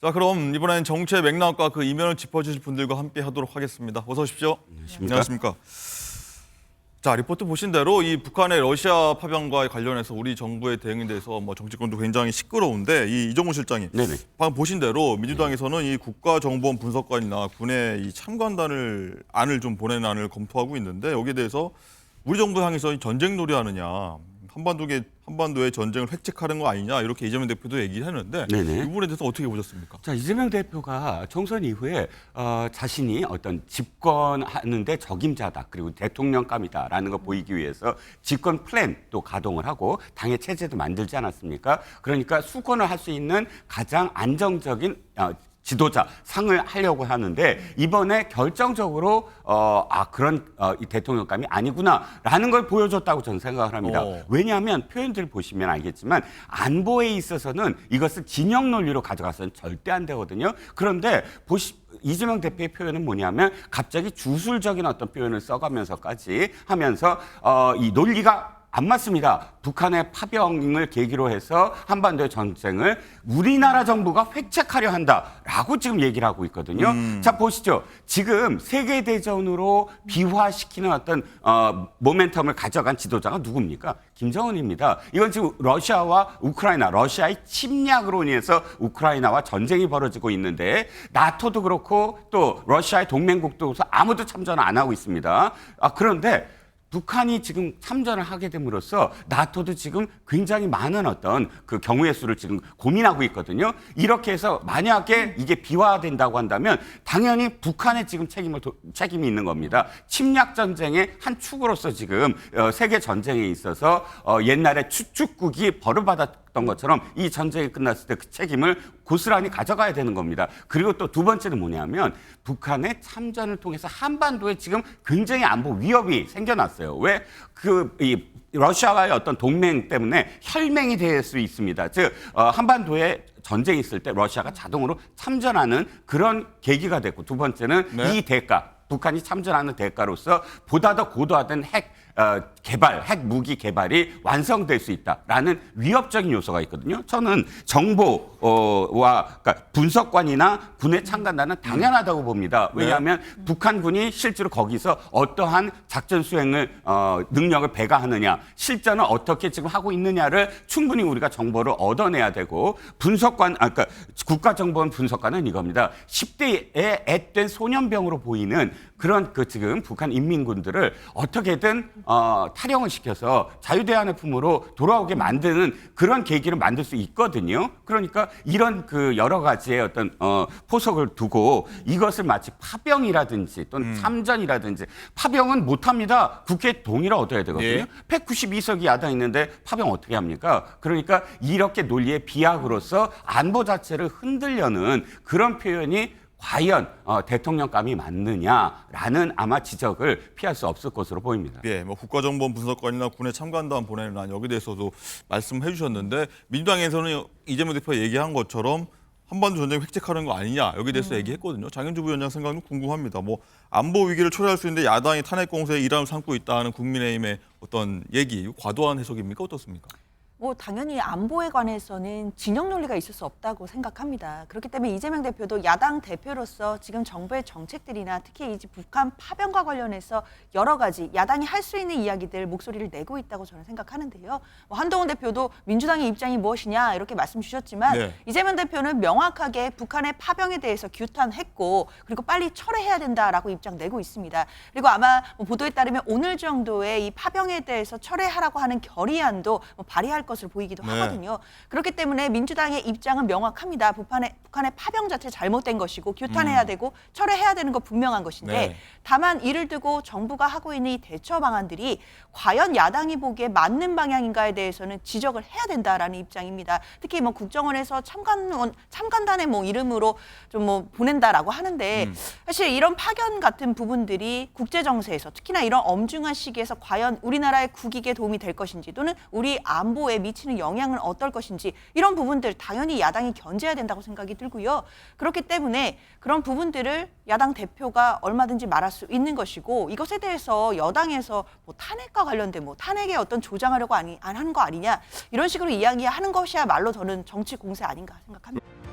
자, 그럼 이번엔 정치의 맥락과 그 이면을 짚어주실 분들과 함께 하도록 하겠습니다. 어서 오십시오. 안녕하십니까. 자, 리포트 보신 대로 이 북한의 러시아 파병과 관련해서 우리 정부의 대응에 대해서 정치권도 굉장히 시끄러운데 이 이정훈 실장님, 방금 보신 대로 민주당에서는 이 국가정보원 분석관이나 군의 이 참관단을 안을 좀 보내는 안을 검토하고 있는데 여기에 대해서 우리 정부 향해서 전쟁 놀이하느냐, 한반도의 전쟁을 획책하는 거 아니냐 이렇게 이재명 대표도 얘기를 했는데 이 부분에 대해서 어떻게 보셨습니까? 자, 이재명 대표가 총선 이후에 자신이 어떤 집권하는데 적임자다 그리고 대통령감이다라는 걸 보이기 위해서 집권 플랜도 가동을 하고 당의 체제도 만들지 않았습니까? 그러니까 수권을 할 수 있는 가장 안정적인 지도자 상을 하려고 하는데 이번에 결정적으로 그런 이 대통령감이 아니구나라는 걸 보여줬다고 저는 생각을 합니다. 왜냐하면 표현들을 보시면 알겠지만 안보에 있어서는 이것을 진영 논리로 가져가서는 절대 안 되거든요. 그런데 이재명 대표의 표현은 뭐냐면 갑자기 주술적인 어떤 표현을 써가면서까지 하면서 이 논리가 안 맞습니다. 북한의 파병을 계기로 해서 한반도의 전쟁을 우리나라 정부가 획책하려 한다라고 지금 얘기를 하고 있거든요. 자, 보시죠. 지금 세계대전으로 비화시키는 어떤 모멘텀을 가져간 지도자가 누굽니까? 김정은입니다. 이건 지금 러시아와 우크라이나, 러시아의 침략으로 인해서 우크라이나와 전쟁이 벌어지고 있는데 나토도 그렇고 또 러시아의 동맹국도 아무도 참전을 안 하고 있습니다. 그런데 북한이 지금 참전을 하게 됨으로써 나토도 지금 굉장히 많은 어떤 그 경우의 수를 지금 고민하고 있거든요. 이렇게 해서 만약에 이게 비화된다고 한다면 당연히 북한에 지금 책임이 있는 겁니다. 침략 전쟁의 한 축으로서 지금 세계 전쟁에 있어서 옛날에 추축국이 벌을 받았던 것처럼 이 전쟁이 끝났을 때 그 책임을 고스란히 가져가야 되는 겁니다. 그리고 또 두 번째는 뭐냐면 북한의 참전을 통해서 한반도에 지금 굉장히 안보 위협이 생겨났어요. 왜? 이 러시아와의 어떤 동맹 때문에 혈맹이 될 수 있습니다. 즉 한반도에 전쟁이 있을 때 러시아가 자동으로 참전하는 그런 계기가 됐고 두 번째는 이 대가, 북한이 참전하는 대가로서 보다 더 고도화된 핵 무기 개발이 완성될 수 있다라는 위협적인 요소가 있거든요. 저는 정보와 그러니까 분석관이나 군의 참관단은 당연하다고 봅니다. 왜냐하면 북한군이 실제로 거기서 어떠한 작전 수행을 능력을 배가하느냐, 실전을 어떻게 지금 하고 있느냐를 충분히 우리가 정보를 얻어내야 되고 그러니까 국가정보원 분석관은 이겁니다. 10대의 앳된 소년병으로 보이는 그런 지금 북한 인민군들을 어떻게든 탈영을 시켜서 자유대안의 품으로 돌아오게 만드는 그런 계기를 만들 수 있거든요. 그러니까 이런 여러 가지의 어떤 포석을 두고 이것을 마치 파병이라든지 또는 참전이라든지 파병은 못합니다. 국회 동의를 얻어야 되거든요. 192석이 야당 있는데 파병 어떻게 합니까? 그러니까 이렇게 논리의 비약으로서 안보 자체를 흔들려는 그런 표현이 과연 대통령감이 맞느냐라는 아마 지적을 피할 수 없을 것으로 보입니다. 국가정보원 분석관이나 군의 참관단 보내는 안 여기에 대해서도 말씀해 주셨는데 민주당에서는 이재명 대표가 얘기한 것처럼 한반도 전쟁 획책하는 거 아니냐 여기에 대해서 얘기했거든요. 장현주 부위원장 생각은 궁금합니다. 안보 위기를 초래할 수 있는데 야당이 탄핵 공세에 일함을 삼고 있다는 국민의힘의 어떤 얘기, 과도한 해석입니까? 어떻습니까? 당연히 안보에 관해서는 진영 논리가 있을 수 없다고 생각합니다. 그렇기 때문에 이재명 대표도 야당 대표로서 지금 정부의 정책들이나 특히 이제 북한 파병과 관련해서 여러 가지 야당이 할 수 있는 이야기들 목소리를 내고 있다고 저는 생각하는데요. 한동훈 대표도 민주당의 입장이 무엇이냐 이렇게 말씀 주셨지만 이재명 대표는 명확하게 북한의 파병에 대해서 규탄했고 그리고 빨리 철회해야 된다라고 입장 내고 있습니다. 그리고 아마 보도에 따르면 오늘 정도에 이 파병에 대해서 철회하라고 하는 결의안도 발의할 것으로 보이기도 하거든요. 그렇기 때문에 민주당의 입장은 명확합니다. 북한의 파병 자체 잘못된 것이고 규탄해야 되고 철회해야 되는 거 분명한 것인데 다만 이를 두고 정부가 하고 있는 이 대처 방안들이 과연 야당이 보기에 맞는 방향인가에 대해서는 지적을 해야 된다라는 입장입니다. 특히 국정원에서 참관단의 이름으로 좀 보낸다라고 하는데 사실 이런 파견 같은 부분들이 국제 정세에서 특히나 이런 엄중한 시기에서 과연 우리나라의 국익에 도움이 될 것인지 또는 우리 안보에 미치는 영향은 어떨 것인지 이런 부분들 당연히 야당이 견제해야 된다고 생각이 들고요. 그렇기 때문에 그런 부분들을 야당 대표가 얼마든지 말할 수 있는 것이고 이것에 대해서 여당에서 탄핵과 관련된 탄핵에 어떤 조장하려고 안 하는 거 아니냐 이런 식으로 이야기하는 것이야말로 저는 정치 공세 아닌가 생각합니다.